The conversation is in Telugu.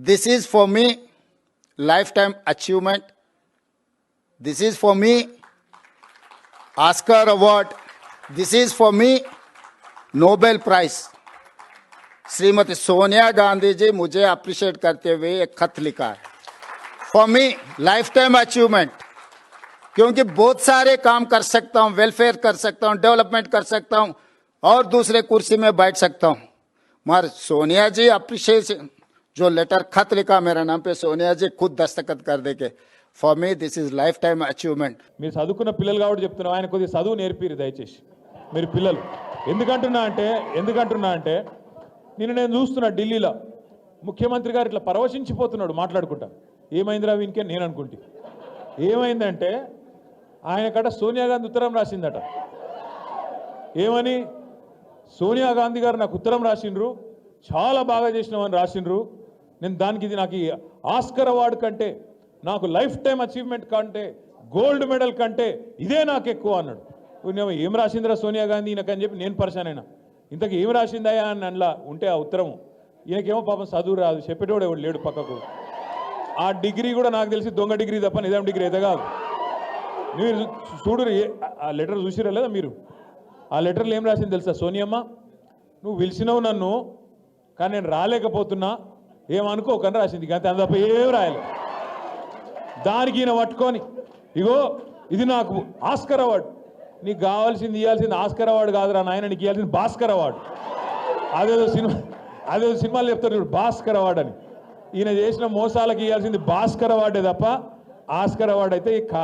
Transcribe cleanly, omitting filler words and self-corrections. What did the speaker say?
This is for me lifetime achievement. This is for me Oscar award. This is for me Nobel Prize. Shrimati Sonia Gandhi ji मुझे अप्रिशिएट करते हुए एक खत लिखा है for me life time achievement, क्योंकि बहुत सारे काम कर सकता हूं, वेलफेयर कर सकता हूं, डेवलपमेंट कर सकता हूं और दूसरे कुर्सी में बैठ सकता हूं, मगर सोनिया जी अप्रिशिएशन जो लेटर खत लिखा मेरा नाम पे सोनिया जी खुद दस्तखत कर देके for me this is life time achievement. మీరు చదువుకున్న పిల్లలు కాబట్టి చెప్తున్నాం, ఆయన కొద్దిగా చదువు నేర్పిరు దయచేసి మీరు పిల్లలు. ఎందుకంటున్నా అంటే నేను చూస్తున్నా ఢిల్లీలో ముఖ్యమంత్రి గారు ఇట్లా పరవశించిపోతున్నాడు మాట్లాడుకుంటా. ఏమైందిరా వీనికే నేను అనుకుంటే ఏమైందంటే ఆయన కట సోనియా గాంధీ ఉత్తరం రాసిందట. ఏమని? సోనియా గాంధీ గారు నాకు ఉత్తరం రాసిండ్రు, చాలా బాగా చేసినామని రాసిండ్రు, నేను దానికి ఇది నాకు ఆస్కర్ అవార్డు కంటే, నాకు లైఫ్ టైం అచీవ్మెంట్ కంటే, గోల్డ్ మెడల్ కంటే ఇదే నాకు ఎక్కువ అన్నాడు. ఏం రాసిందిరా సోనియా గాంధీ ఈయనకని చెప్పి నేను పరిశాన్ అయినా. ఇంతకు ఏం రాసిందయా అని అందులో ఉంటే ఆ ఉత్తరం, ఈయనకేమో పాపం చదువు రాదు, చెప్పేటోడు ఎవడు లేడు పక్కకు. ఆ డిగ్రీ కూడా నాకు తెలిసి దొంగ డిగ్రీ తప్ప నిజాం డిగ్రీ అయితే కాదు. మీరు చూడు ఆ లెటర్ చూసిరా లేదా మీరు? ఆ లెటర్లో ఏం రాసింది తెలుసా? సోనియమ్మ, నువ్వు పిలిచినావు నన్ను, కానీ నేను రాలేకపోతున్నా, ఏమనుకోకని రాసింది. అంతే, అంత తప్ప ఏం రాయాలి. దానికి ఈయన పట్టుకొని ఇగో ఇది నాకు ఆస్కర్ అవార్డు, నీకు కావాల్సింది ఇవ్వాల్సింది ఆస్కర్ అవార్డు కాదురా నాయన, నీకు ఇవ్వాల్సింది భాస్కర్ అవార్డు. అదేదో సినిమాలు చెప్తారు చూడు భాస్కర్ అవార్డు అని. ఈయన చేసిన మోసాలకు ఇవ్వాల్సింది భాస్కర్ అవార్డే తప్ప ఆస్కర్ అవార్డు అయితే కాదు.